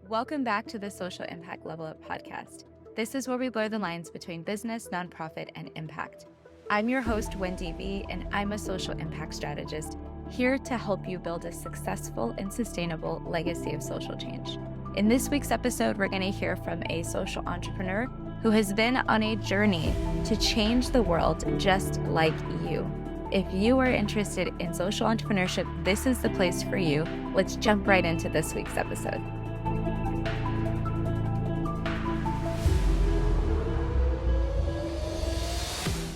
Welcome back to the Social Impact Level Up podcast. This is where we blur the lines between business, nonprofit, and impact. I'm your host, Wendy V, and I'm a social impact strategist here to help you build a successful and sustainable legacy of social change. In this week's episode, we're going to hear from a social entrepreneur who has been on a journey to change the world just like you. If you are interested in social entrepreneurship, this is the place for you. Let's jump right into this week's episode.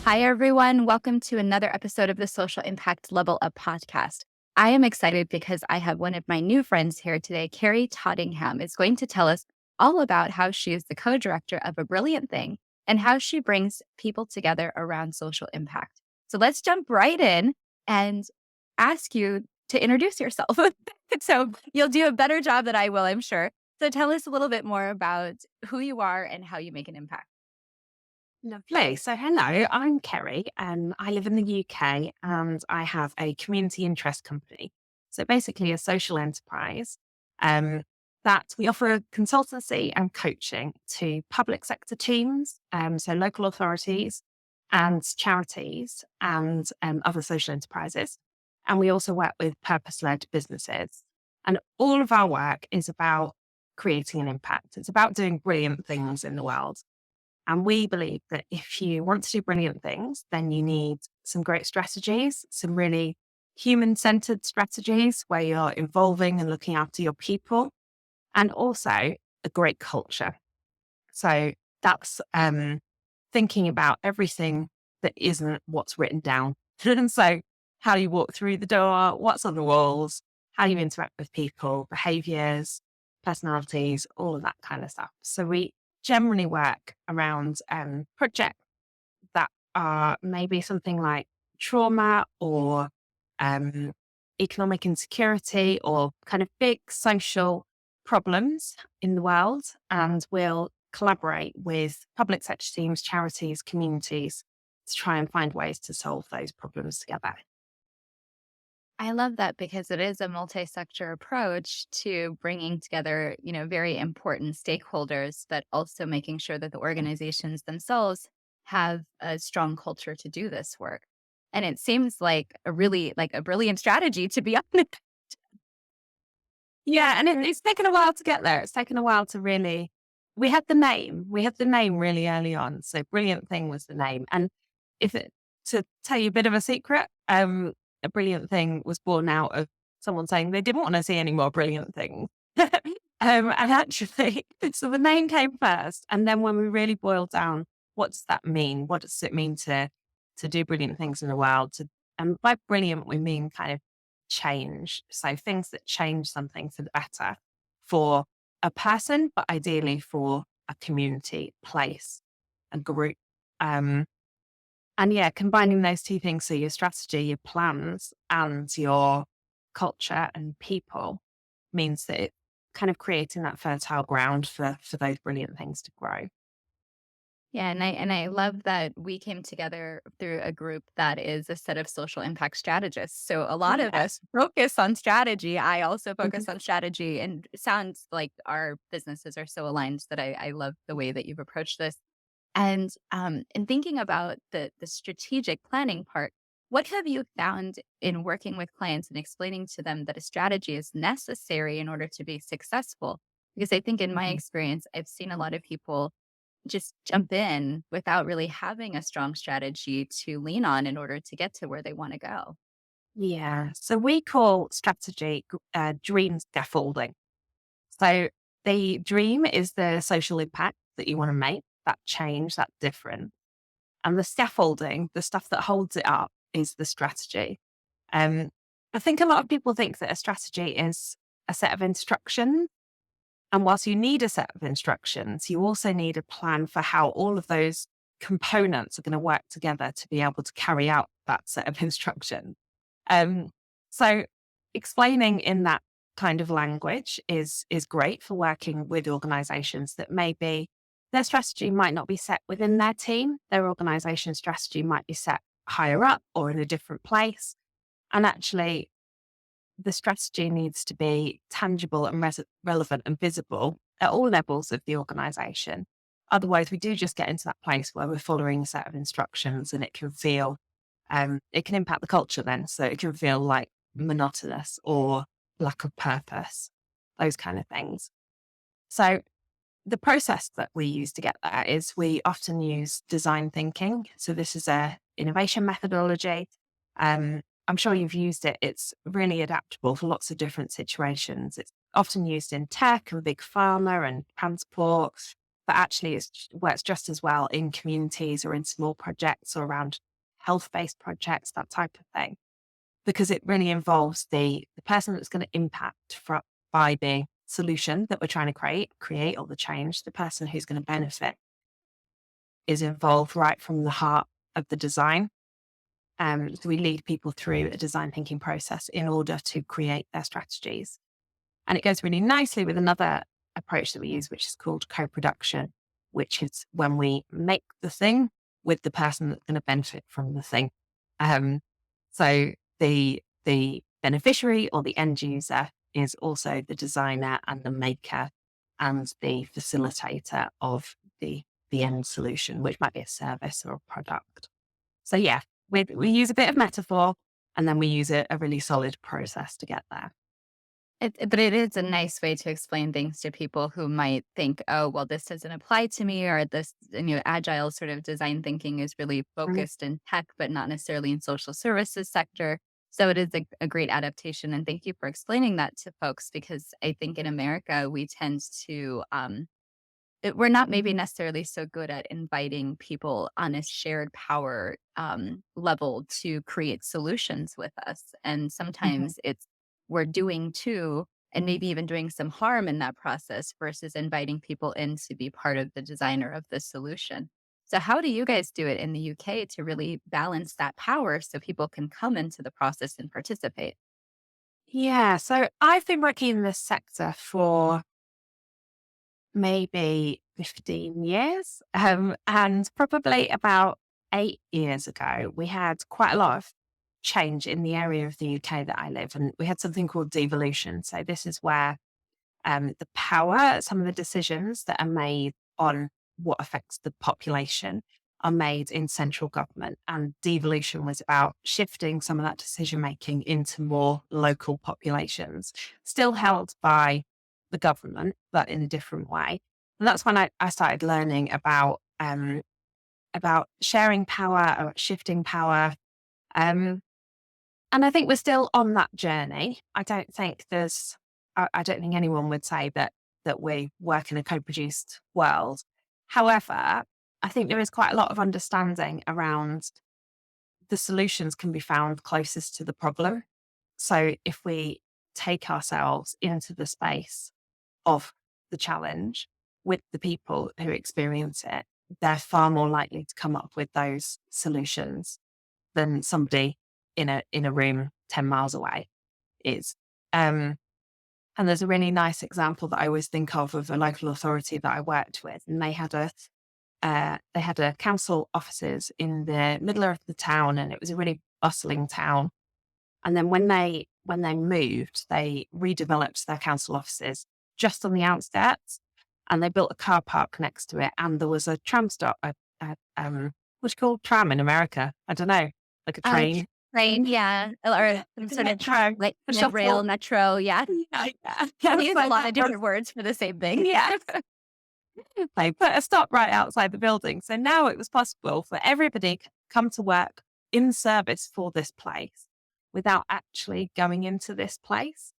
Hi, everyone. Welcome to another episode of the Social Impact Level Up podcast. I am excited because I have one of my new friends here today. Kerry Tottingham is going to tell us all about how she is the co-director of A Brilliant Thing and how she brings people together around social impact. So let's jump right in and ask you to introduce yourself. So you'll do a better job than I will, I'm sure. So tell us a little bit more about who you are and how you make an impact. Lovely. So, hello, I'm Kerry. I live in the UK and I have a community interest company. So, basically, a social enterprise that we offer consultancy and coaching to public sector teams, so local authorities and charities and other social enterprises. And we also work with purpose led businesses. And all of our work is about creating an impact, it's about doing brilliant things in the world. And we believe that if you want to do brilliant things, then you need some great strategies, some really human centered strategies where you're involving and looking after your people, and also a great culture. So that's thinking about everything that isn't what's written down. And so, how you walk through the door, what's on the walls, how you interact with people, behaviors, personalities, all of that kind of stuff. So, we generally work around projects that are maybe something like trauma or economic insecurity or kind of big social problems in the world. And we'll collaborate with public sector teams, charities, communities to try and find ways to solve those problems together. I love that because it is a multi-sector approach to bringing together, very important stakeholders, but also making sure that the organizations themselves have a strong culture to do this work. And it seems like a brilliant strategy, to be honest. Yeah, and it's taken a while to get there. It's taken a while to really. We had the name. We had the name really early on. So Brilliant Thing was the name. And to tell you a bit of a secret, A Brilliant Thing was born out of someone saying they didn't want to see any more brilliant things. And actually, so the name came first. And then when we really boiled down, what does that mean? What does it mean to do brilliant things in the world? And by brilliant, we mean kind of change. So things that change something for the better for a person, but ideally for a community, place, a group. And yeah, combining those two things, so your strategy, your plans, and your culture and people means that it's kind of creating that fertile ground for those brilliant things to grow. Yeah, and I love that we came together through a group that is a set of social impact strategists. So a lot of Yeah. us focus on strategy. I also Mhm. focus on strategy, and it sounds like our businesses are so aligned that I love the way that you've approached this. And in thinking about the strategic planning part, what have you found in working with clients and explaining to them that a strategy is necessary in order to be successful? Because I think in my Mhm. experience, I've seen a lot of people just jump in without really having a strong strategy to lean on in order to get to where they want to go. Yeah. So we call strategy dream scaffolding. So the dream is the social impact that you want to make, that change, that difference. And the scaffolding, the stuff that holds it up, is the strategy. Um, I think a lot of people think that a strategy is a set of instructions. And whilst you need a set of instructions, you also need a plan for how all of those components are going to work together to be able to carry out that set of instructions. Um, so explaining in that kind of language is great for working with organizations that maybe their strategy might not be set within their team. Their organization strategy might be set higher up or in a different place. And actually, the strategy needs to be tangible and relevant and visible at all levels of the organization. Otherwise, we do just get into that place where we're following a set of instructions, and it can feel, it can impact the culture then. So it can feel like monotonous or lack of purpose, those kind of things. So the process that we use to get there is we often use design thinking. So this is a innovation methodology. I'm sure you've used it. It's really adaptable for lots of different situations. It's often used in tech and big pharma and transport, but actually works just as well in communities or in small projects or around health-based projects, that type of thing, because it really involves the person that's going to impact by the solution that we're trying to create or the change. The person who's going to benefit is involved right from the heart of the design. So we lead people through a design thinking process in order to create their strategies. And it goes really nicely with another approach that we use, which is called co-production, which is when we make the thing with the person that's going to benefit from the thing. So the beneficiary or the end user is also the designer and the maker and the facilitator of the end solution, which might be a service or a product. So yeah, we use a bit of metaphor, and then we use a really solid process to get there. But it is a nice way to explain things to people who might think, oh, well, this doesn't apply to me, or this, agile sort of design thinking is really Mhm. focused in tech, but not necessarily in social services sector. So it is a great adaptation. And thank you for explaining that to folks, because I think in America, we tend to, we're not maybe necessarily so good at inviting people on a shared power level to create solutions with us. And Mhm. sometimes we're doing too, and maybe even doing some harm in that process versus inviting people in to be part of the designer of the solution. So, how do you guys do it in the UK to really balance that power so people can come into the process and participate? Yeah, so I've been working in this sector for maybe 15 years. And probably about 8 years ago, we had quite a lot of change in the area of the UK that I live. And we had something called devolution. So this is where the power, some of the decisions that are made on what affects the population are made in central government. And devolution was about shifting some of that decision making into more local populations, still held by the government, but in a different way. And that's when I started learning about sharing power or shifting power. Um, and I think we're still on that journey. I don't think anyone would say that we work in a co-produced world. However, I think there is quite a lot of understanding around the solutions can be found closest to the problem. So if we take ourselves into the space of the challenge with the people who experience it, they're far more likely to come up with those solutions than somebody in a room 10 miles away is. Um, and there's a really nice example that I always think of a local authority that I worked with, and they had a council offices in the middle of the town, and it was a really bustling town. And then when they moved, they redeveloped their council offices just on the outskirts, and they built a car park next to it, and there was a tram stop, what's called tram in America? I don't know, like a Uh, train. Train, yeah, or some sort of Metro, like a rail, shuttle. metro, yeah. Yeah, yeah. We use a So lot that of was, different words for the same thing. yeah. They put a stop right outside the building. So now it was possible for everybody to come to work in service for this place without actually going into this place.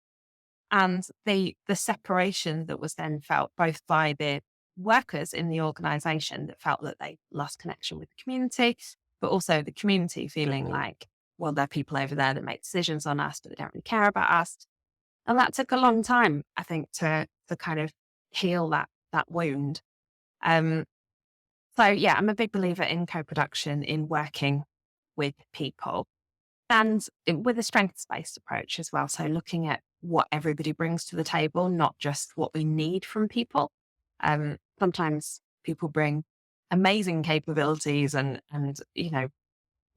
And the separation that was then felt both by the workers in the organization that felt that they lost connection with the community, but also the community feeling like, well, there are people over there that make decisions on us, but they don't really care about us. And that took a long time, I think, to kind of heal that wound. Um, so yeah, I'm a big believer in co-production, in working with people and with a strengths-based approach as well. So looking at what everybody brings to the table, not just what we need from people. Sometimes people bring amazing capabilities and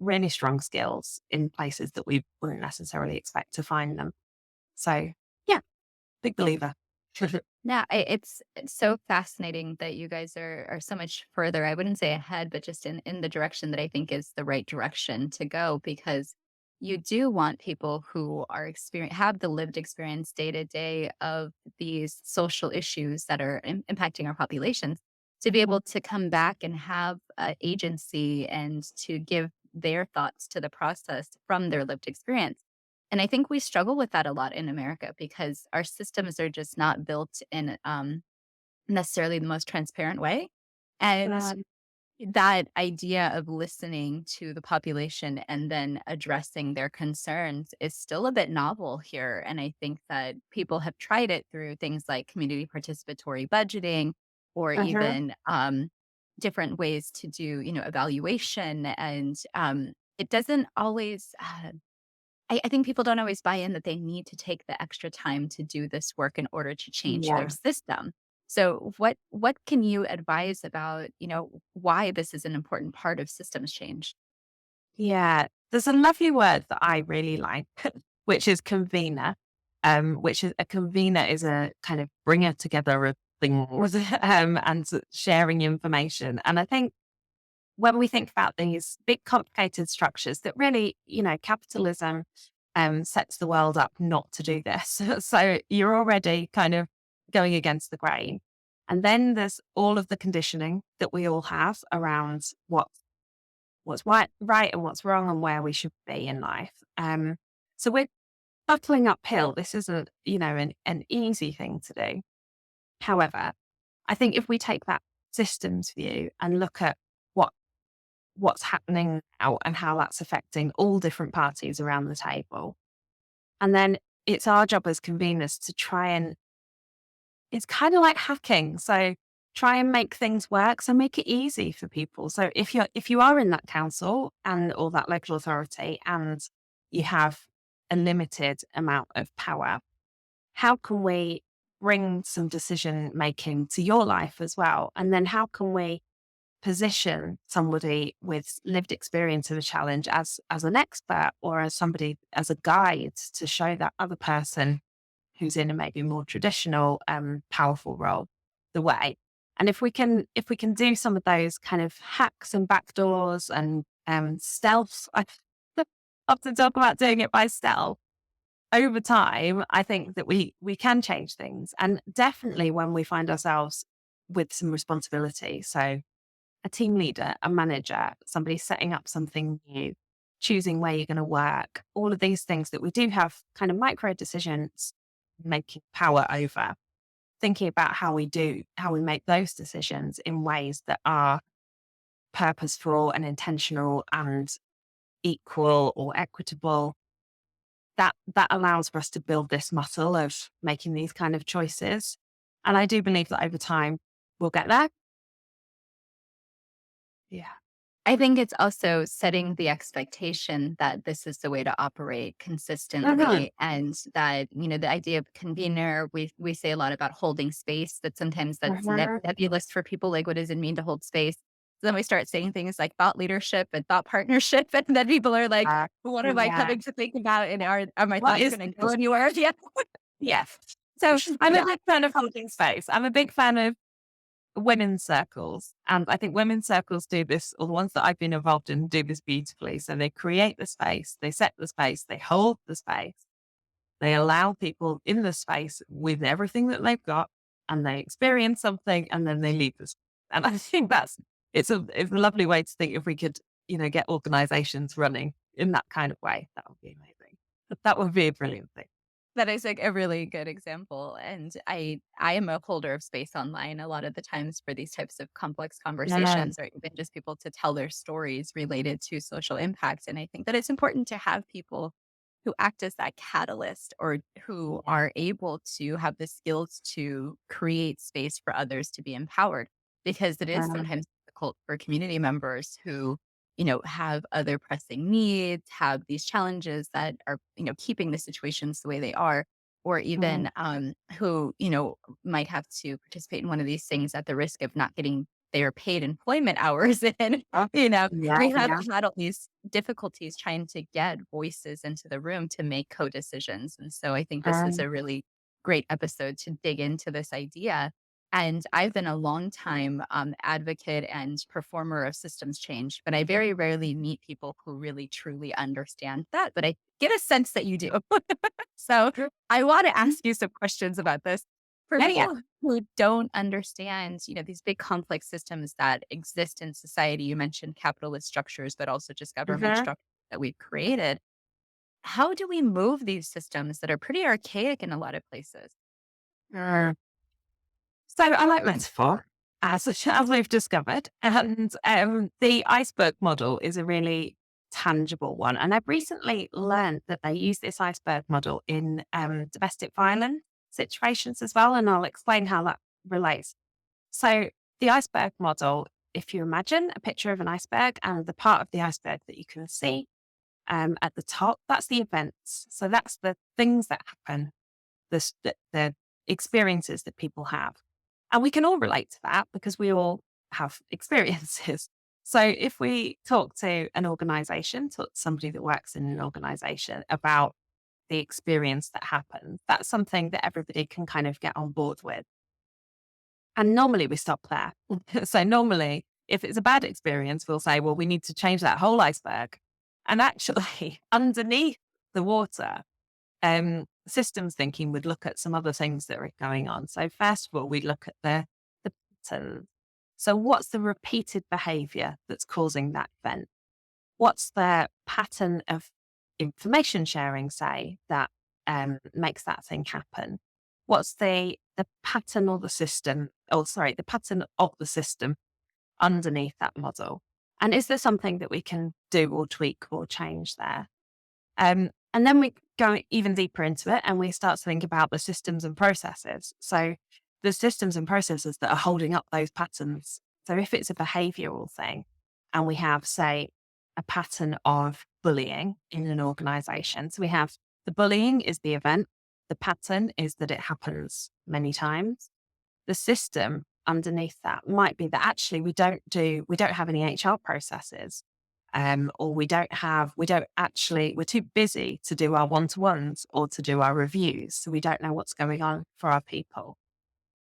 really strong skills in places that we wouldn't necessarily expect to find them. So yeah, big believer. Yeah, it's so fascinating that you guys are so much further. I wouldn't say ahead, but just in the direction that I think is the right direction to go, because you do want people who are experience have the lived experience day to day of these social issues that are impacting our populations to be able to come back and have agency and to give their thoughts to the process from their lived experience. And I think we struggle with that a lot in America because our systems are just not built in necessarily the most transparent way. And Uh, that idea of listening to the population and then addressing their concerns is still a bit novel here. And I think that people have tried it through things like community participatory budgeting or uh-huh. even different ways to do, evaluation. And it doesn't always I think people don't always buy in that they need to take the extra time to do this work in order to change their Yeah. system. So what can you advise about, why this is an important part of systems change? Yeah. There's a lovely word that I really like, which is convener. Which is a convener is a kind of bringer together of things and sharing information. And I think when we think about these big complicated structures that really, capitalism sets the world up not to do this. So you're already kind of going against the grain. And then there's all of the conditioning that we all have around what's right and what's wrong and where we should be in life. So we're buckling uphill. This isn't, an easy thing to do. However, I think if we take that systems view and look at what what's happening now and how that's affecting all different parties around the table, and then it's our job as conveners to try and it's kind of like hacking. So try and make things work. So make it easy for people. So if you are in that council and or that local authority and you have a limited amount of power, how can we bring some decision making to your life as well? And then how can we position somebody with lived experience of a challenge as an expert or as somebody as a guide to show that other person who's in a maybe more traditional, powerful role the way. And if we can do some of those kind of hacks and backdoors and stealth, I often talk about doing it by stealth. Over time, I think that we can change things, and definitely when we find ourselves with some responsibility. So a team leader, a manager, somebody setting up something new, choosing where you're going to work, all of these things that we do have kind of micro decisions making power over, thinking about how we make those decisions in ways that are purposeful and intentional and equal or equitable. That allows for us to build this muscle of making these kind of choices. And I do believe that over time we'll get there. Yeah. I think it's also setting the expectation that this is the way to operate Mhm. consistently and that, the idea of convener, we say a lot about holding space, that sometimes that's Mhm. nebulous for people. Like, what does it mean to hold space? Then we start saying things like thought leadership and thought partnership. And then people are like, what am I Yeah. coming to think about? And are my What thoughts is going to go this? anywhere? Yeah. Yes. So I'm a Yeah. big fan of holding space. I'm a big fan of women's circles. And I think women's circles do this, or the ones that I've been involved in do this beautifully. So they create the space, they set the space, they hold the space, they allow people in the space with everything that they've got, and they experience something and then they leave this. And I think it's a lovely way to think if we could, get organizations running in that kind of way. That would be amazing. That would be a brilliant thing. That is like a really good example. And I am a holder of space online a lot of the times for these types of complex Yeah. conversations or even just people to tell their stories related to social impact. And I think that it's important to have people who act as that catalyst or who Yeah. are able to have the skills to create space for others to be empowered because it is Um, sometimes difficult for community members who have other pressing needs, have these challenges that are, keeping the situations the way they are, or mhm. even who, might have to participate in one of these things at the risk of not getting their paid employment hours in. Oh, We yeah, have yeah. had all these difficulties trying to get voices into the room to make co-decisions. And so I think this is Um, a really great episode to dig into this idea. And I've been a long time advocate and performer of systems change, but I very rarely meet people who really truly understand that. But I get a sense that you do. So I want to ask you some questions about this. For yeah, yeah. people who don't understand, these big complex systems that exist in society, you mentioned capitalist structures, but also just government Mhm. structures that we've created. How do we move these systems that are pretty archaic in a lot of places? Mm. So I like metaphor, as we've discovered. And the iceberg model is a really tangible one. And I've recently learned that they use this iceberg model in domestic violence situations as well. And I'll explain how that relates. So the iceberg model, if you imagine a picture of an iceberg and the part of the iceberg that you can see at the top, that's the events. So that's the things that happen, the experiences that people have. And we can all relate to that because we all have experiences. So if we talk to an organization, talk to somebody that works in an organization about the experience that happened, that's something that everybody can kind of get on board with. And normally we stop there. So normally, if it's a bad experience, we'll say, well, we need to change that whole iceberg. And actually, underneath the water, systems thinking would look at some other things that are going on. So first of all, we look at the pattern. So what's the repeated behavior that's causing that event? What's the pattern of information sharing, say, that makes that thing happen? What's the pattern or the system? Oh, sorry, the pattern of the system underneath that model. And is there something that we can do or tweak or change there? And then we go even deeper into it and we start to think about the systems and processes. So the systems and processes that are holding up those patterns. So if it's a behavioral thing and we have, say, a pattern of bullying in an organization. So we have the bullying is the event. The pattern is that it happens many times. The system underneath that might be that actually we don't have any HR processes. Or we're too busy to do our one-to-ones or to do our reviews. So we don't know what's going on for our people.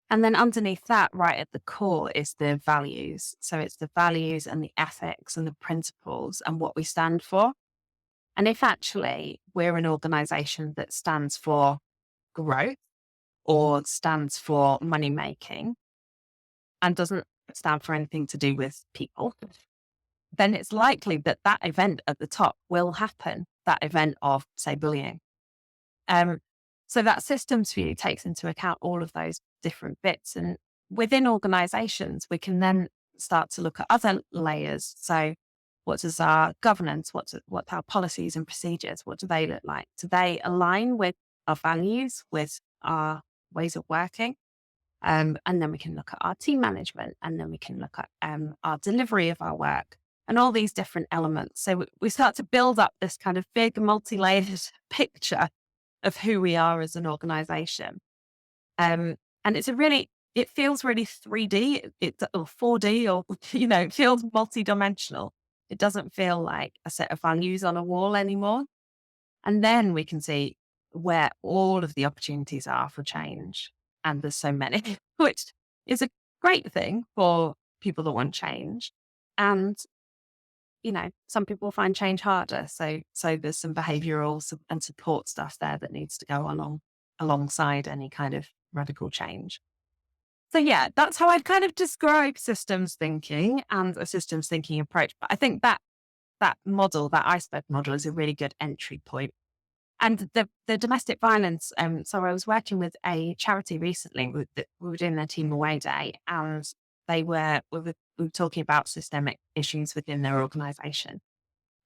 And then underneath that, right at the core, is the values. So it's the values and the ethics and the principles and what we stand for. And if actually we're an organization that stands for growth or stands for money making and doesn't stand for anything to do with people, then it's likely that that event at the top will happen, that event of, say, bullying. Um, so that systems view takes into account all of those different bits. And within organizations, we can then start to look at other layers. So what does our governance, what's our policies and procedures, what do they look like? Do they align with our values, with our ways of working? And then we can look at our team management, and then we can look at our delivery of our work and all these different elements. So we start to build up this kind of big multi-layered picture of who we are as an organization. And it feels really 3D, or 4D, or, it feels multi-dimensional. It doesn't feel like a set of values on a wall anymore. And then we can see where all of the opportunities are for change. And there's so many, which is a great thing for people that want change. And, some people find change harder. So there's some behavioral and support stuff there that needs to go alongside any kind of radical change. So yeah, that's how I'd kind of describe systems thinking and a systems thinking approach. But I think that model, that iceberg model, is a really good entry point. And the domestic violence, so I was working with a charity recently. We were doing their team away day, and we were talking about systemic issues within their organisation.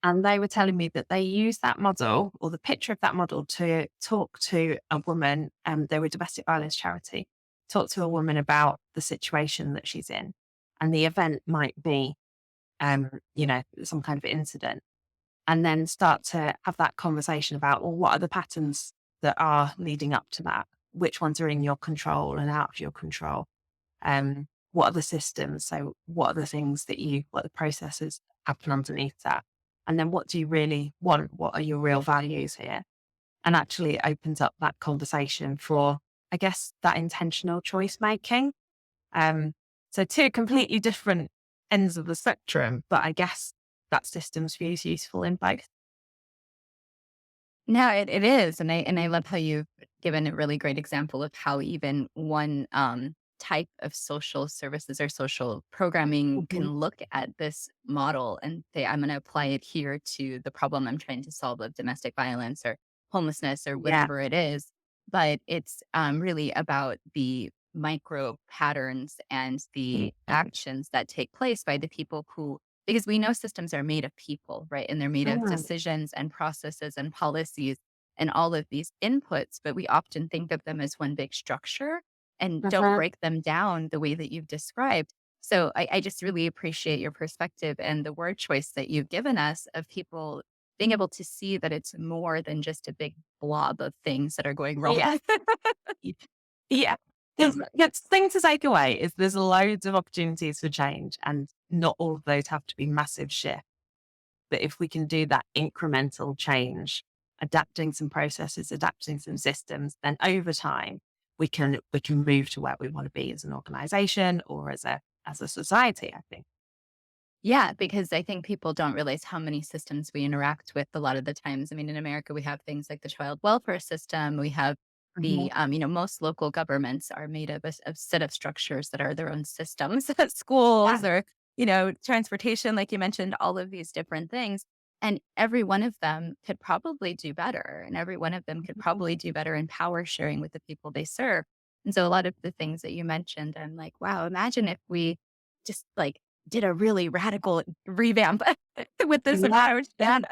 And they were telling me that they use that model, or the picture of that model, to talk to a woman. They were a domestic violence charity. Talk to a woman about the situation that she's in, and the event might be, some kind of incident, and then start to have that conversation about, well, what are the patterns that are leading up to that? Which ones are in your control and out of your control? what are the systems? So what are the things what the processes happen underneath that? And then what do you really want? What are your real values here? And actually it opens up that conversation for, I guess, that intentional choice making. So two completely different ends of the spectrum, but I guess that systems view is useful in both. No, it is, and I love how you've given a really great example of how even one type of social services or social programming Mhm. can look at this model and say, "I'm going to apply it here to the problem I'm trying to solve of domestic violence or homelessness or Yeah. whatever it is." But it's really about the micro patterns and the actions that take place by the people who, because we know systems are made of people, right? And they're made of Mm. decisions and processes and policies and all of these inputs, but we often think of them as one big structure and don't Mhm. break them down the way that you've described. So I just really appreciate your perspective and the word choice that you've given us of people being able to see that it's more than just a big blob of things that are going wrong. Yeah. Yeah. The thing to take away is there's loads of opportunities for change, and not all of those have to be massive shifts. But if we can do that incremental change, adapting some processes, adapting some systems, then over time we can move to where we want to be as an organization or as a society, I think. Yeah, because I think people don't realize how many systems we interact with a lot of the times. I mean, in America, we have things like the child welfare system. We have Mhm. most local governments are made of a set of structures that are their own systems, Yeah. schools or, transportation, like you mentioned, all of these different things. And every one of them could probably do better. And every one of them could Mhm. probably do better in power sharing with the people they serve. And so a lot of the things that you mentioned, I'm like, wow, imagine if we just like did a really radical revamp with this Yeah. approach. Yeah. And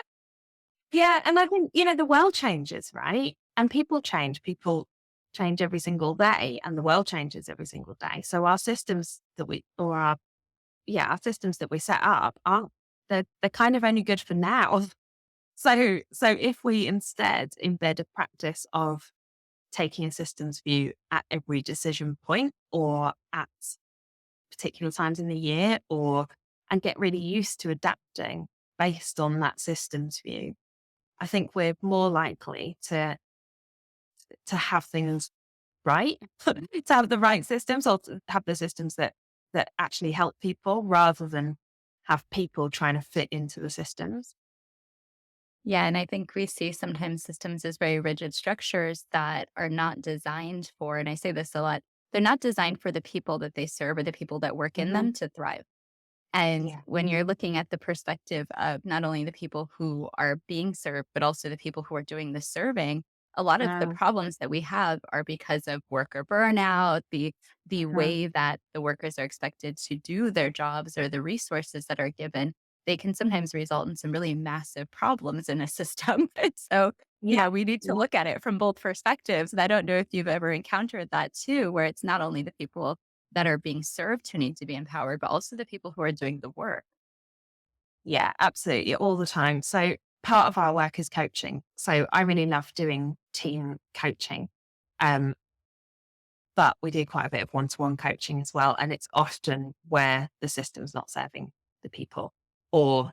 Yeah. And I think, the world changes, right? And people change. People change every single day, and the world changes every single day. So our systems that we, or our systems that we set up aren't, they're kind of only good for now. So if we instead embed a practice of taking a systems view at every decision point or at particular times in the year, and get really used to adapting based on that systems view, I think we're more likely to have things right, to have the right systems, or to have the systems that actually help people rather than have people trying to fit into the systems. yeah, and I think we see sometimes systems as very rigid structures that are not designed for, and I say this a lot, they're not designed for the people that they serve or the people that work in Mhm. them to thrive. And Yeah. when you're looking at the perspective of not only the people who are being served, but also the people who are doing the serving, a lot of the Mm. problems that we have are because of worker burnout, the Mhm. way that the workers are expected to do their jobs or the resources that are given. They can sometimes result in some really massive problems in a system. And so, Yeah. we need to Yeah. look at it from both perspectives. And I don't know if you've ever encountered that too, where it's not only the people that are being served who need to be empowered, but also the people who are doing the work. Yeah, absolutely, all the time. So part of our work is coaching. So I really love doing team coaching. Um, but we do quite a bit of one-to-one coaching as well. And it's often where the system's not serving the people, or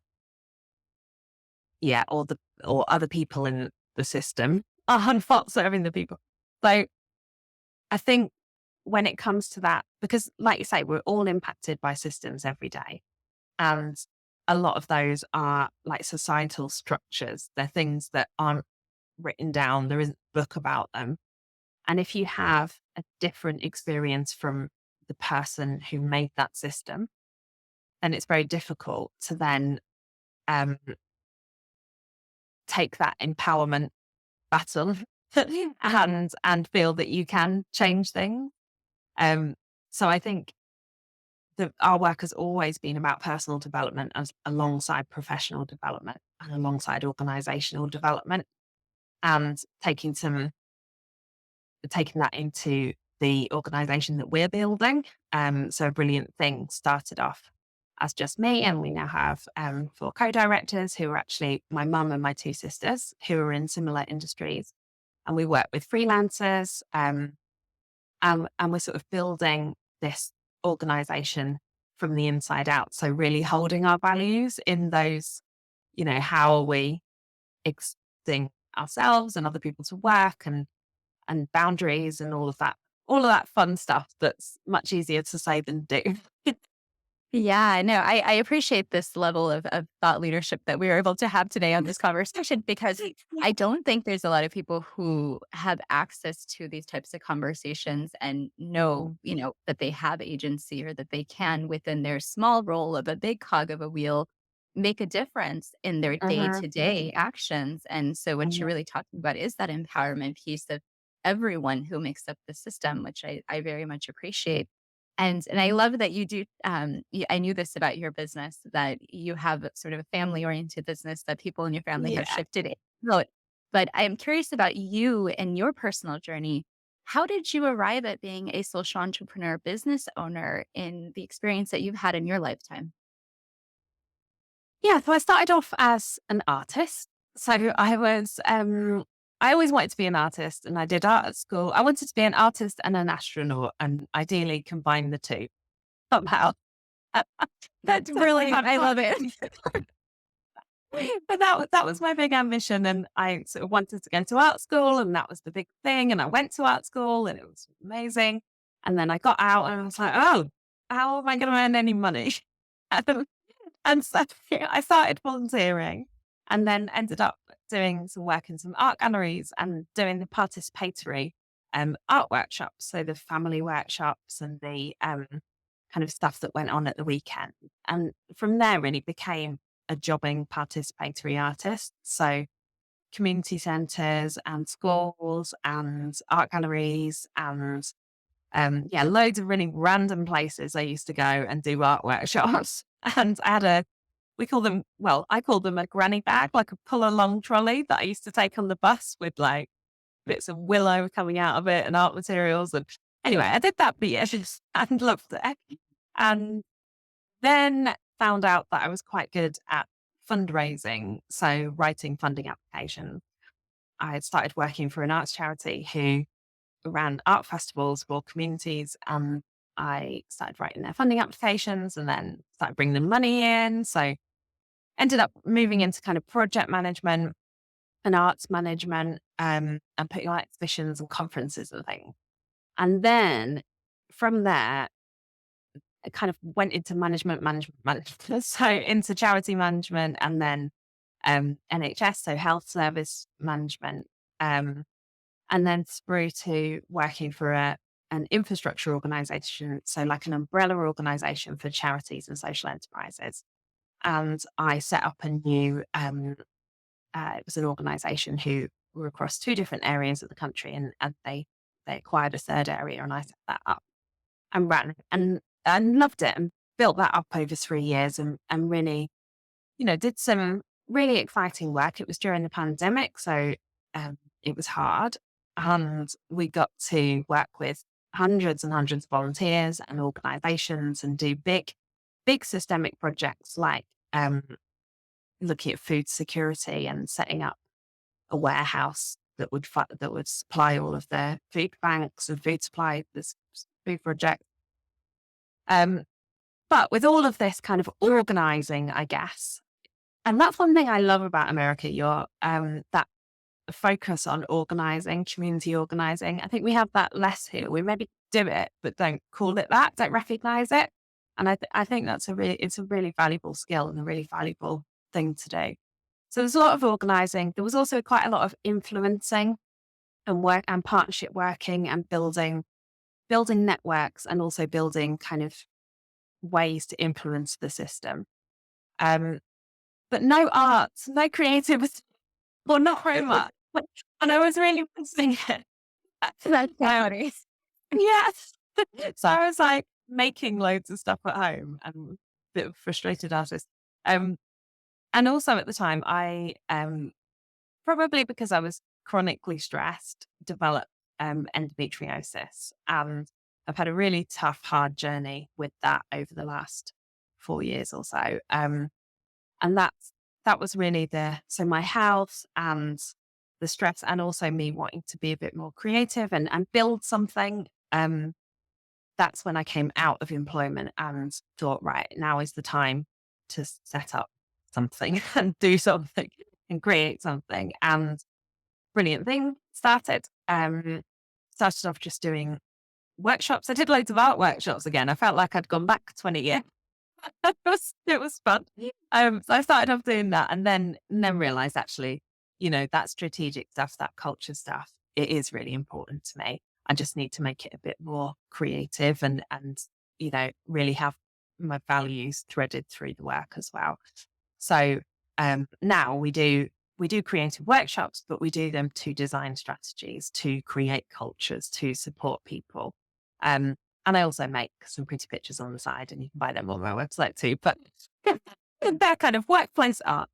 or other people in the system are not serving the people. So I think when it comes to that, because like you say, we're all impacted by systems every day. And a lot of those are like societal structures. They're things that aren't written down. There isn't a book about them. And if you have a different experience from the person who made that system, then it's very difficult to then um, take that empowerment battle and feel that you can change things. Um, so I think our work has always been about personal development as alongside professional development and alongside organizational development, and taking that into the organization that we're building. So A Brilliant Thing started off as just me, and we now have four co-directors who are actually my mum and my two sisters who are in similar industries. And we work with freelancers, and we're sort of building this organization from the inside out. So really holding our values in those, how are we extending ourselves and other people to work and boundaries and all of that fun stuff that's much easier to say than do. Yeah, no, I appreciate this level of thought leadership that we were able to have today on this conversation because I don't think there's a lot of people who have access to these types of conversations and know, that they have agency or that they can, within their small role of a big cog of a wheel, make a difference in their day Mhm. to day actions. And so, what you're really talking about is that empowerment piece of everyone who makes up the system, which I very much appreciate. And I love that you do, I knew this about your business, that you have sort of a family-oriented business that people in your family have Yeah. shifted it out. But I am curious about you and your personal journey. How did you arrive at being a social entrepreneur business owner in the experience that you've had in your lifetime? Yeah, so I started off as an artist. So I always wanted to be an artist and I did art at school. I wanted to be an artist and an astronaut and ideally combine the two somehow. That's brilliant. I love it. But that was my big ambition, and I sort of wanted to go to art school, and that was the big thing. And I went to art school, and it was amazing. And then I got out, and I was like, "Oh, how am I going to earn any money?" Um, and so I started volunteering, and then ended up doing some work in some art galleries and doing the participatory art workshops, so the family workshops and the kind of stuff that went on at the weekend. And from there, really became a jobbing participatory artist. So community centres and schools and art galleries and yeah, loads of really random places I used to go and do art workshops. And I had I call them a granny bag, like a pull along trolley that I used to take on the bus with like bits of willow coming out of it and art materials. And anyway, I did that for years and loved it. And then found out that I was quite good at fundraising, so writing funding applications. I had started working for an arts charity who ran art festivals for communities, and I started writing their funding applications and then started bringing them money in. So ended up moving into kind of project management and arts management, and putting on exhibitions and conferences and things. And then from there, I kind of went into management. So into charity management and then NHS, so health service management, um, and then through to working for an infrastructure organization, so like an umbrella organization for charities and social enterprises. And I set up a new, it was an organization who were across two different areas of the country, and they acquired a third area, and I set that up and ran it and loved it and built that up over 3 years and really, did some really exciting work. It was during the pandemic, so it was hard. And we got to work with hundreds and hundreds of volunteers and organizations and do big systemic projects like looking at food security and setting up a warehouse that would supply all of their food banks and food supply this food project. Um, but with all of this kind of organizing, I guess, and that's one thing I love about America, your that focus on organizing, community organizing. I think we have that less here. We maybe do it, but don't call it that, don't recognize it. And I think it's a really valuable skill and a really valuable thing to do. So there's a lot of organizing. There was also quite a lot of influencing and work and partnership working and building networks and also building kind of ways to influence the system. Um, but no art, no creativity, well, not very much. And I was really missing it. That's funny. Yes. So I was like making loads of stuff at home and a bit of a frustrated artist. Um, and also at the time, I probably because I was chronically stressed, developed endometriosis. And I've had a really tough, hard journey with that over the last 4 years or so. And that was really so my health and the stress and also me wanting to be a bit more creative and build something. that's when I came out of employment and thought, right, now is the time to set up something and do something and create something. And Brilliant Thing started. Started off just doing workshops. I did loads of art workshops again. I felt like I'd gone back 20 years. It was fun. So I started off doing that and then realized actually, that strategic stuff, that culture stuff, it is really important to me. I just need to make it a bit more creative and really have my values threaded through the work as well. So now we do creative workshops, but we do them to design strategies, to create cultures, to support people. And I also make some pretty pictures on the side, and you can buy them on my website too. But they're kind of workplace art,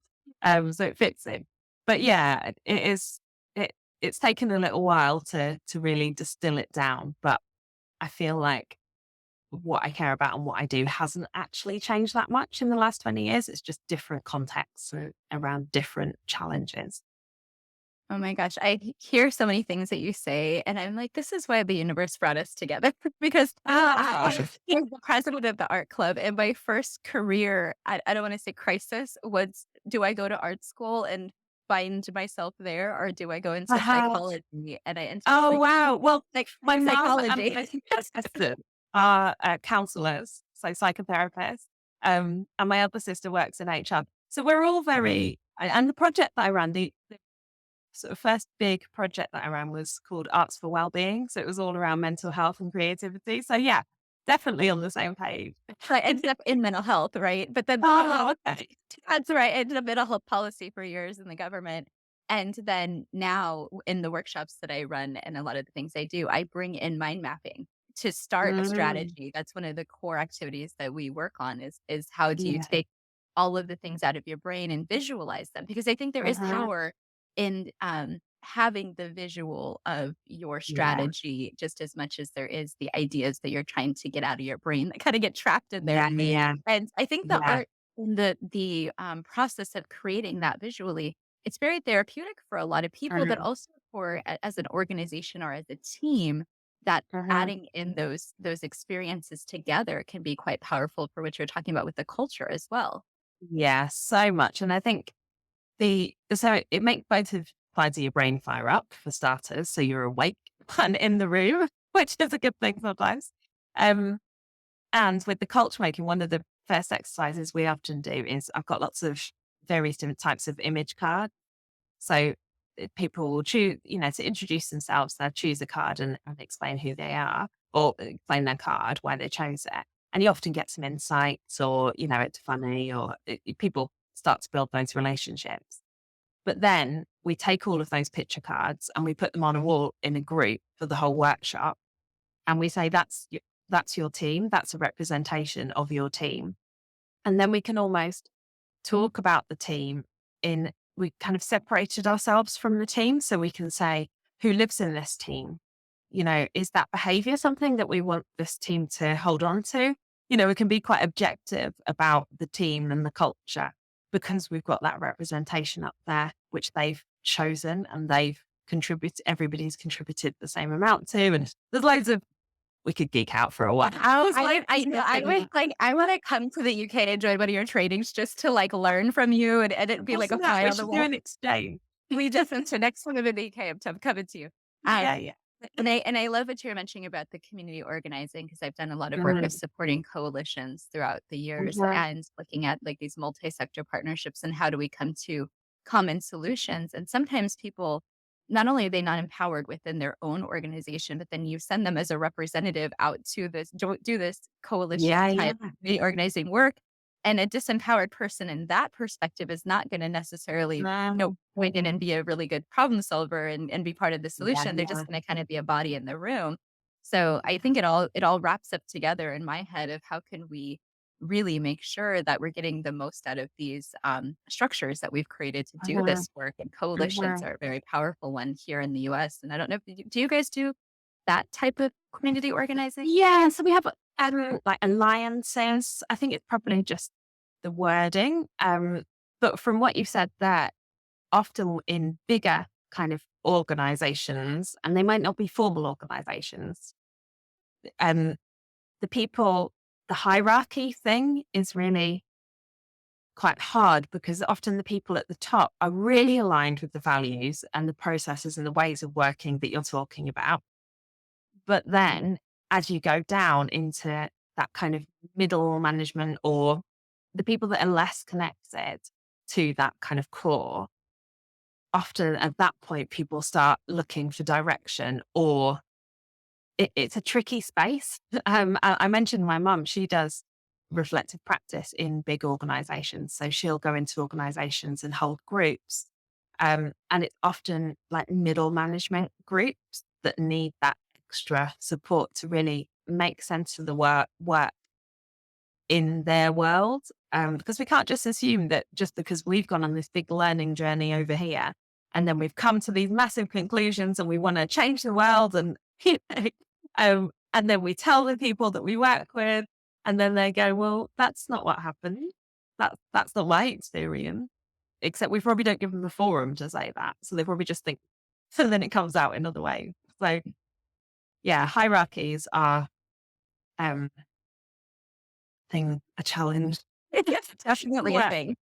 so it fits in. But yeah, it is. It's taken a little while to really distill it down, but I feel like what I care about and what I do hasn't actually changed that much in the last 20 years. It's just different contexts around different challenges. Oh my gosh, hear so many things that you say, and I'm like, this is why the universe brought us together because I Sure. was the president of the art club, and my first career, I don't want to say crisis, was do I go to art school and find myself there, or do I go into Uh-huh. psychology? And I ended up Oh, wow. Well, like my mum and psychology. my sister are counselors, so psychotherapists. And my other sister works in HR. So we're all and the project that I ran, the sort of first big project that I ran was called Arts for Wellbeing. So it was all around mental health and creativity. So yeah, definitely on the same page. I ended up in mental health, right? But then Oh, okay. that's right. I ended up mental health policy for years in the government. And then now in the workshops that I run and a lot of the things I do, I bring in mind mapping to start a Mm, strategy. That's one of the core activities that we work on is how do you yeah. take all of the things out of your brain and visualize them? Because I think there is Uh-huh. power in having the visual of your Yeah. strategy just as much as there is the ideas that you're trying to get out of your brain that kind of get trapped in there. Yeah. Yeah. And I think the Yeah. art in the process of creating that visually, it's very therapeutic for a lot of people, but Mhm. also for as an organization or as a team, that Mhm. adding in those experiences together can be quite powerful for what you're talking about with the culture as well. Yeah, so much. And I think it makes both of sides of your brain fire up for starters. So you're awake and in the room, which is a good thing sometimes. Um, and with the culture making, one of the first exercises we often do is I've got lots of various different types of image cards. So people will choose, to introduce themselves, they'll choose a card and explain who they are or explain their card, why they chose it. And you often get some insights or, it's funny or people start to build those relationships. But then we take all of those picture cards and we put them on a wall in a group for the whole workshop. And we say, that's your team. That's a representation of your team. And then we can almost talk about the team we kind of separated ourselves from the team. So we can say, who lives in this team? Is that behavior something that we want this team to hold on to? We can be quite objective about the team and the culture because we've got that representation up there, which they've chosen and they've contributed, everybody's contributed the same amount to. And there's loads of, we could geek out for a while. I know. I was like, I want to come to the UK and join one of your trainings just to like learn from you and it'd be like a Wasn't that fly we on the should do wall. an exchange? We just went to next one of the UK. I'm coming to you. Yeah, yeah. And I love what you're mentioning about the community organizing because I've done a lot of work of Mhm, supporting coalitions throughout the years mhm, and looking at like these multi-sector partnerships and how do we come to common solutions. And sometimes people, not only are they not empowered within their own organization, but then you send them as a representative out to this do this coalition yeah, yeah. type organizing work. And a disempowered person in that perspective is not going to necessarily No, point in and be a really good problem solver and be part of the yeah, solution. They're yeah. just going to kind of be a body in the room. So I think it all wraps up together in my head of how can we really make sure that we're getting the most out of these structures that we've created to do Mhm, this work. And coalitions mhm. are a very powerful one here in the US. And I don't know if do you guys do that type of community organizing? Yeah, so we have like alliances. I think it's probably just the wording. But from what you've said there, often in bigger kind of organizations, and they might not be formal organizations, the hierarchy thing is really quite hard because often the people at the top are really aligned with the values and the processes and the ways of working that you're talking about. But then as you go down into that kind of middle management or the people that are less connected to that kind of core, often at that point, people start looking for direction or it's a tricky space. I mentioned my mum, she does reflective practice in big organizations. So she'll go into organizations and hold groups. And it's often like middle management groups that need that extra support to really make sense of the work in their world. Because we can't just assume that just because we've gone on this big learning journey over here, and then we've come to these massive conclusions and we want to change the world and, and then we tell the people that we work with, and then they go, well, that's not what happened. That's not my experience. Except we probably don't give them the forum to say that. So they probably just think, so then it comes out in other ways. So yeah, hierarchies are, um, a challenge. It's definitely a Yeah. thing.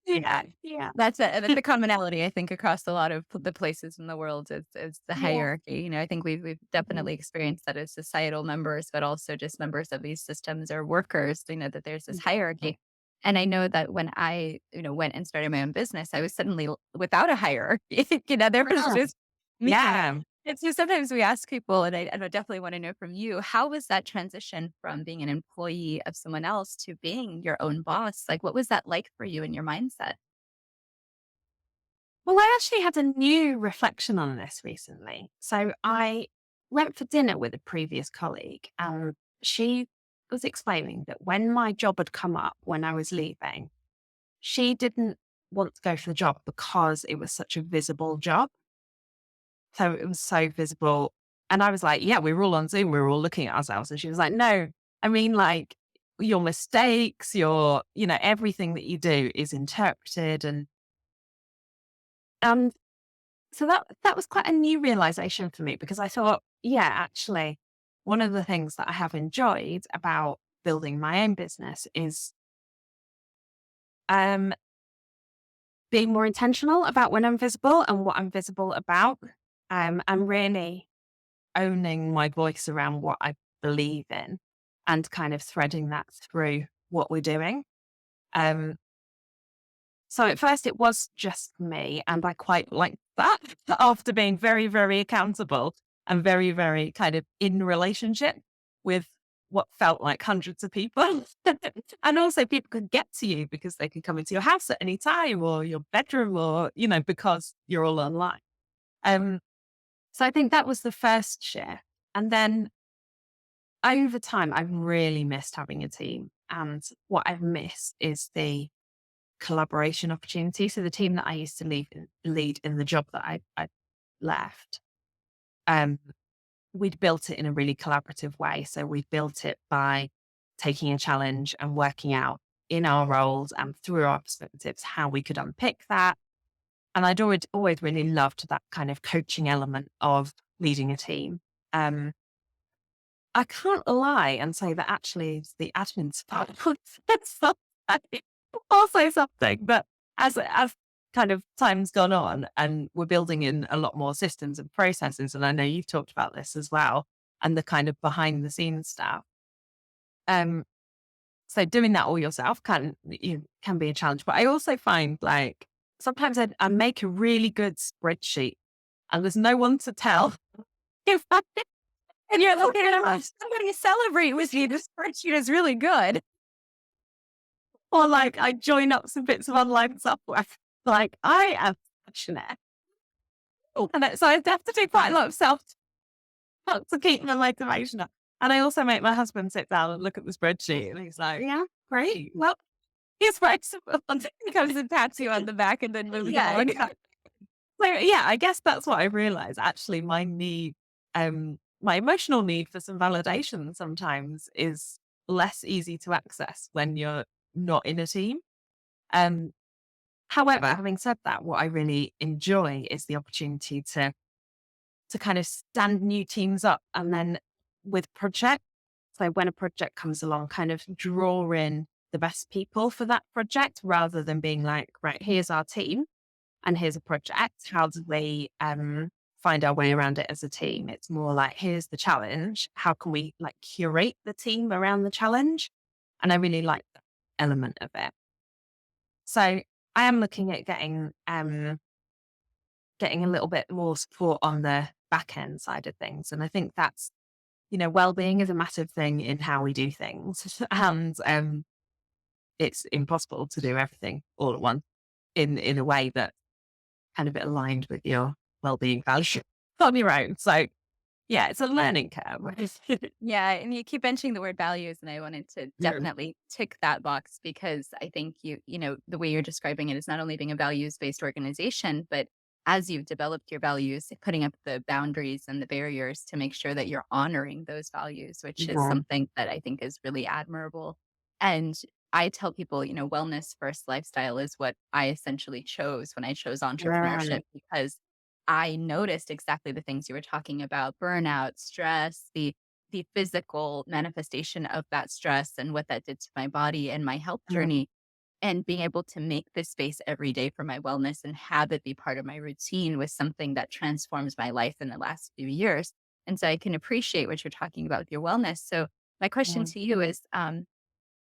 Yeah. Yeah. That's a commonality, I think, across a lot of the places in the world is the Yeah. hierarchy. I think we've definitely experienced that as societal members, but also just members of these systems or workers, that there's this hierarchy. And I know that when I, went and started my own business, I was suddenly without a hierarchy. There was Yeah. just me. Yeah. It's just sometimes we ask people, and I definitely want to know from you, how was that transition from being an employee of someone else to being your own boss? Like, what was that like for you and your mindset? Well, I actually had a new reflection on this recently. So I went for dinner with a previous colleague, and she was explaining that when my job had come up when I was leaving, she didn't want to go for the job because it was such a visible job. So it was so visible. And I was like, yeah, we were all on Zoom. We were all looking at ourselves. And she was like, no, I mean, like your mistakes, everything that you do is interpreted. And so that was quite a new realization for me because I thought, yeah, actually, one of the things that I have enjoyed about building my own business is um, being more intentional about when I'm visible and what I'm visible about. And really owning my voice around what I believe in and kind of threading that through what we're doing. Um, so at first it was just me, and I quite liked that after being very, very accountable and very, very kind of in relationship with what felt like hundreds of people. And also people could get to you because they could come into your house at any time or your bedroom or, because you're all online. Um, so I think that was the first shift. And then over time, I've really missed having a team. And what I've missed is the collaboration opportunity. So the team that I used to lead in the job that I left, um, we'd built it in a really collaborative way. So we built it by taking a challenge and working out in our roles and through our perspectives how we could unpick that. And I'd always really loved that kind of coaching element of leading a team. I can't lie and say that actually it's the admin's part. Also something, but as kind of time's gone on and we're building in a lot more systems and processes, and I know you've talked about this as well, and the kind of behind the scenes stuff. Um, so doing that all yourself can be a challenge. But I also find like sometimes I make a really good spreadsheet and there's no one to tell if I and you're looking at them, somebody celebrate with you. This spreadsheet is really good. Or like I join up some bits of online software. Like I am passionate. So I have to do quite a lot of self talk to keep my motivation up. And I also make my husband sit down and look at the spreadsheet and he's like, yeah, great. Well, he's flexible. He comes and pats you on the back and then moves on. So yeah, I guess that's what I realized. Actually, my emotional need for some validation sometimes is less easy to access when you're not in a team. Um, However, having said that, what I really enjoy is the opportunity to kind of stand new teams up and then with projects. So when a project comes along, kind of draw in the best people for that project rather than being like, right, here's our team and here's a project. How do we find our way around it as a team? It's more like, here's the challenge. How can we like curate the team around the challenge? And I really like that element of it. So I am looking at getting a little bit more support on the back end side of things. And I think that's, well-being is a massive thing in how we do things. And it's impossible to do everything all at once in a way that kind of aligned with your well-being value on your own. So yeah, it's a learning curve. Yeah, and you keep mentioning the word values, and I wanted to Yeah. definitely tick that box because I think the way you're describing it is not only being a values-based organization, but as you've developed your values, putting up the boundaries and the barriers to make sure that you're honoring those values, which is Yeah. something that I think is really admirable. And I tell people, wellness first lifestyle is what I essentially chose when I chose entrepreneurship Right. because I noticed exactly the things you were talking about, burnout, stress, the physical manifestation of that stress and what that did to my body and my health Mm. journey. And being able to make this space every day for my wellness and have it be part of my routine was something that transforms my life in the last few years. And so I can appreciate what you're talking about with your wellness. So my question Yeah. to you is,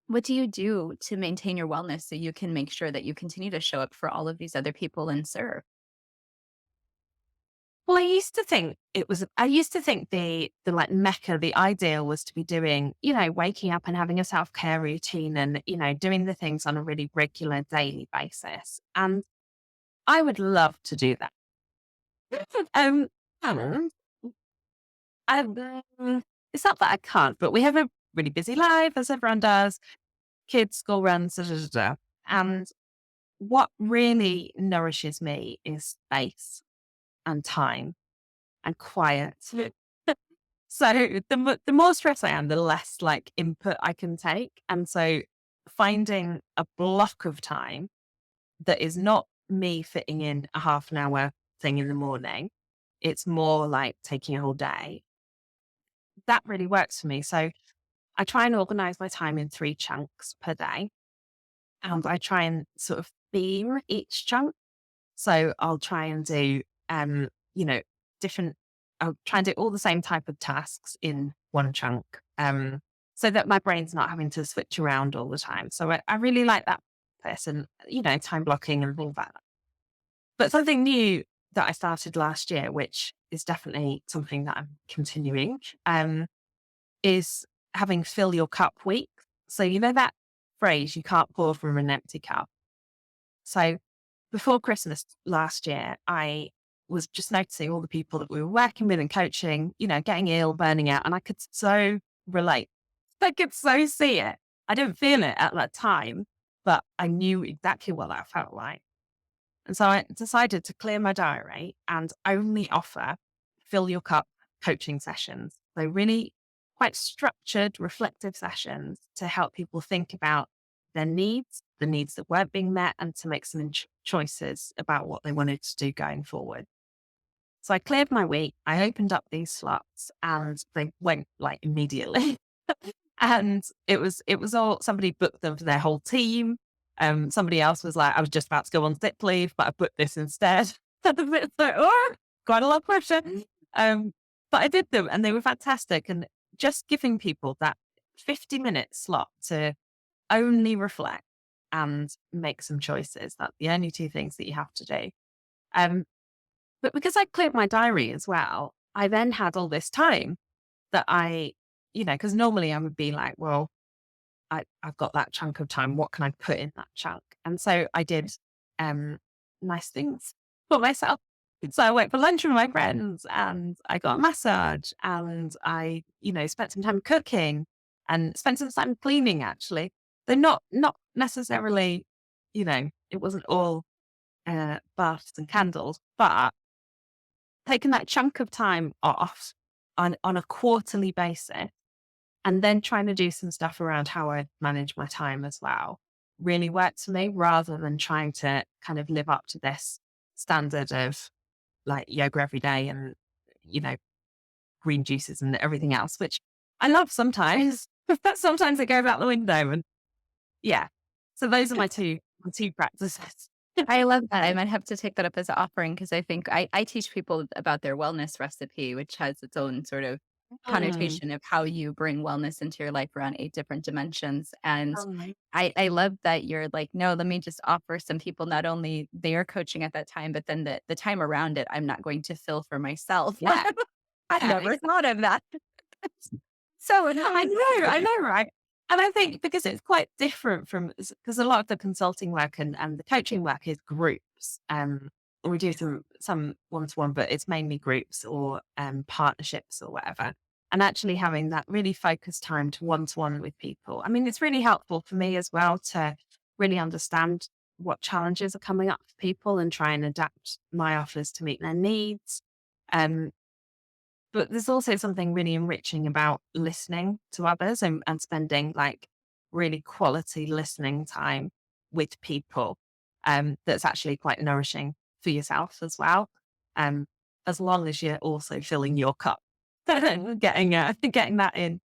what do you do to maintain your wellness so you can make sure that you continue to show up for all of these other people and serve? Well, I used to think the like mecca, the ideal was to be doing, waking up and having a self-care routine and, doing the things on a really regular daily basis. And I would love to do that. um, and it's not that I can't, but we have a really busy life as everyone does, kids, school runs, da, da, da, da. And what really nourishes me is space and time and quiet. So the more stressed I am, the less like input I can take. And so finding a block of time that is not me fitting in a half an hour thing in the morning, it's more like taking a whole day. That really works for me. So I try and organize my time in 3 chunks per day. And I try and sort of theme each chunk. So I'll try and do, you know, different, I'll try and do all the same type of tasks in one chunk, so that my brain's not having to switch around all the time. So I really like that person, time blocking and all that. But something new that I started last year, which is definitely something that I'm continuing, is having fill your cup week. So, that phrase, you can't pour from an empty cup. So before Christmas last year, I was just noticing all the people that we were working with and coaching, getting ill, burning out, and I could so relate. I could so see it. I didn't feel it at that time, but I knew exactly what that felt like. And so I decided to clear my diary and only offer fill your cup coaching sessions. So really quite structured, reflective sessions to help people think about their needs, the needs that weren't being met, and to make some choices about what they wanted to do going forward. So I cleared my week. I opened up these slots and they went like immediately. And it was all somebody booked them for their whole team. Somebody else was like, I was just about to go on sick leave, but I booked this instead. It's like, oh, quite a lot of pressure. But I did them and they were fantastic. And just giving people that 50-minute slot to only reflect and make some choices. That's the only two things that you have to do. Um, but because I cleared my diary as well, I then had all this time that because normally I would be like, well, I've got that chunk of time. What can I put in that chunk? And so I did nice things for myself. So I went for lunch with my friends and I got a massage and I, spent some time cooking and spent some time cleaning actually. They're not necessarily, it wasn't all baths and candles, but taking that chunk of time off on a quarterly basis and then trying to do some stuff around how I manage my time as well really worked for me rather than trying to kind of live up to this standard of like yoga every day and, you know, green juices and everything else, which I love sometimes, but sometimes it goes out the window. And yeah, so those are my two practices. I love that. I might have to take that up as an offering because I think I teach people about their wellness recipe, which has its own sort of Mm. connotation of how you bring wellness into your life around 8 different dimensions. And Um, I love that you're like, no, let me just offer some people not only their coaching at that time, but then the time around it, I'm not going to fill for myself. yeah, I yeah, never thought of that. So I know, right? And I think because it's quite different from, because a lot of the consulting work and the coaching work is groups. We do some one to one, but it's mainly groups or partnerships or whatever. And actually having that really focused time to one with people. I mean, it's really helpful for me as well to really understand what challenges are coming up for people and try and adapt my offers to meet their needs. Um, but there's also something really enriching about listening to others and spending like really quality listening time with people. That's actually quite nourishing for yourself as well. Um, as long as you're also filling your cup, getting that in.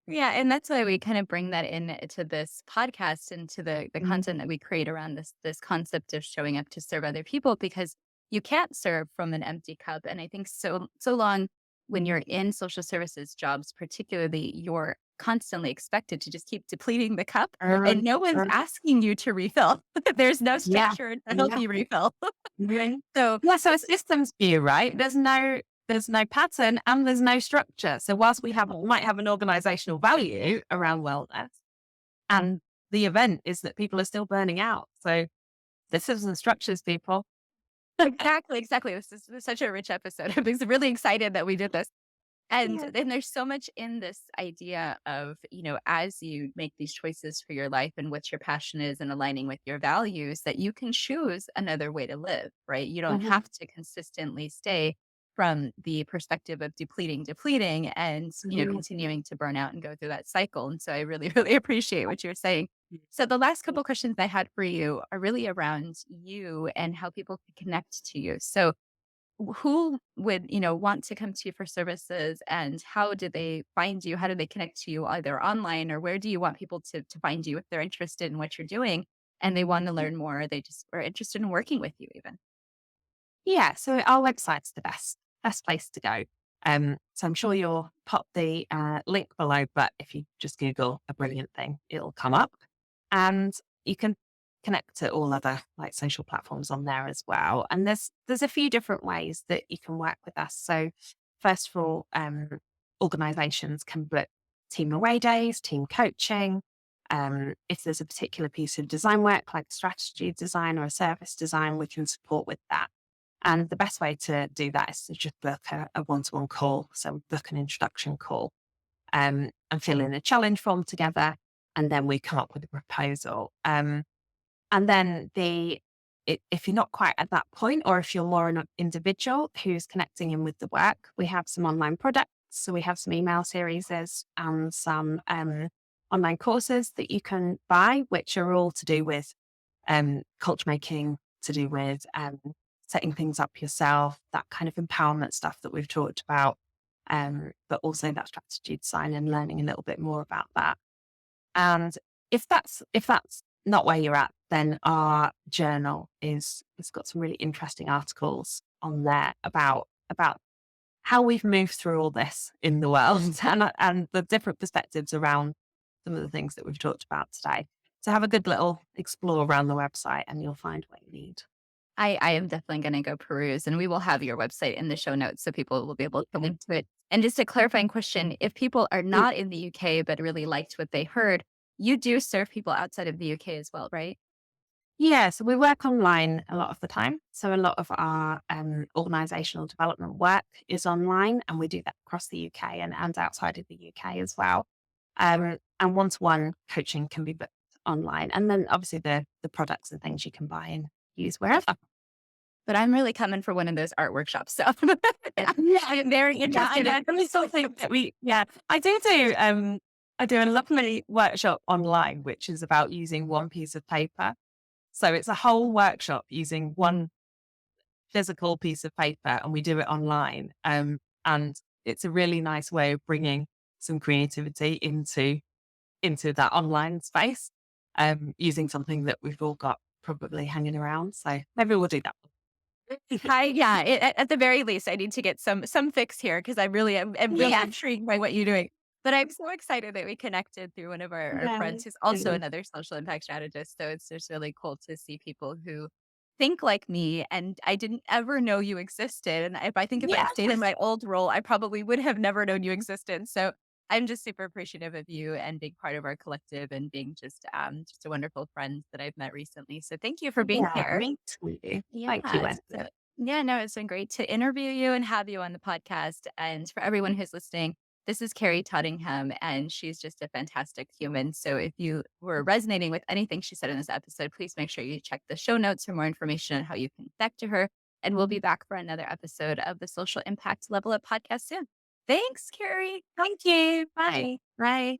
yeah, and that's why we kind of bring that in to this podcast and to the Mm. content that we create around this concept of showing up to serve other people because you can't serve from an empty cup. And I think so long when you're in social services jobs, particularly, you're constantly expected to just keep depleting the cup and no one's Uh, asking you to refill. There's no yeah, structure to help yeah. you refill. Right. So Yeah, so it's systems view, right? There's no pattern and there's no structure. So whilst might have an organizational value around wellness, and the event is that people are still burning out. So this isn't structures, people. exactly, exactly. This is such a rich episode. I'm really excited that we did this. And Yeah. then there's so much in this idea of, as you make these choices for your life and what your passion is and aligning with your values, that you can choose another way to live, right? You don't Mhm. have to consistently stay from the perspective of depleting and, Mhm. continuing to burn out and go through that cycle. And so I really, really appreciate what you're saying. So the last couple questions I had for you are really around you and how people can connect to you. So who would, want to come to you for services and how do they find you? How do they connect to you either online or where do you want people to find you if they're interested in what you're doing and they want to learn more or they just are interested in working with you even? Yeah, so our website's the best place to go. So I'm sure you'll pop the link below, but if you just Google A Brilliant Thing, it'll come up. And you can connect to all other like social platforms on there as well. And there's a few different ways that you can work with us. So first of all, organizations can book team away days, team coaching. If there's a particular piece of design work like strategy design or a service design, we can support with that. And the best way to do that is to just book a one-to-one call. So book an introduction call and fill in a challenge form together. And then we come up with a proposal. And then if you're not quite at that point, or if you're more an individual who's connecting in with the work, we have some online products. So we have some email series and some online courses that you can buy, which are all to do with culture making, to do with setting things up yourself, that kind of empowerment stuff that we've talked about, but also that strategy design and learning a little bit more about that. And if that's not where you're at, then our journal it's got some really interesting articles on there about how we've moved through all this in the world and the different perspectives around some of the things that we've talked about today. So have a good little explore around the website and you'll find what you need. I am definitely going to go peruse and we will have your website in the show notes so people will be able to link to it. And just a clarifying question, if people are Mm. not in the UK but really liked what they heard, you do serve people outside of the UK as well, right? Yeah, so we work online a lot of the time. So a lot of our organizational development work is online and we do that across the UK and outside of the UK as well. And one-to-one coaching can be booked online. And then obviously the products and things you can buy and use wherever. But I'm really coming for one of those art workshops. So Yeah, I'm very yeah, I interested know. in. And we still think that I do a lovely workshop online, which is about using one piece of paper. So it's a whole workshop using one physical piece of paper and we do it online. And it's a really nice way of bringing some creativity into that online space, using something that we've all got probably hanging around. So maybe we'll do that. Yeah. At the very least, I need to get some fix here because I'm really Yeah. intrigued by what you're doing. But I'm so excited that we connected through one of our Yeah. friends who's also another social impact strategist. So it's just really cool to see people who think like me. And I didn't ever know you existed. And if I'd Yeah. stayed in my old role, I probably would have never known you existed. So I'm just super appreciative of you and being part of our collective and being just a wonderful friend that I've met recently. So thank you for being Yeah. here. Me too. Thank you, Yeah. Wendy. No, it's been great to interview you and have you on the podcast. And for everyone who's listening, this is Kerry Tottingham, and she's just a fantastic human. So if you were resonating with anything she said in this episode, please make sure you check the show notes for more information on how you can connect to her. And we'll be back for another episode of the Social Impact Level Up podcast soon. Thanks, Kerry. Thank you. Bye. Bye.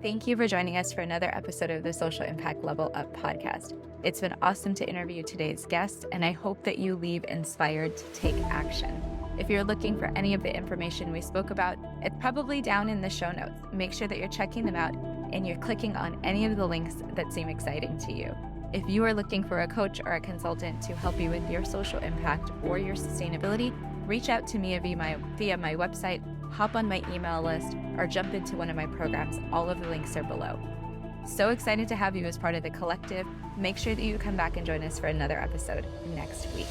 Thank you for joining us for another episode of the Social Impact Level Up podcast. It's been awesome to interview today's guest, and I hope that you leave inspired to take action. If you're looking for any of the information we spoke about, it's probably down in the show notes. Make sure that you're checking them out and you're clicking on any of the links that seem exciting to you. If you are looking for a coach or a consultant to help you with your social impact or your sustainability, reach out to me via my website, hop on my email list, or jump into one of my programs. All of the links are below. So excited to have you as part of the collective. Make sure that you come back and join us for another episode next week.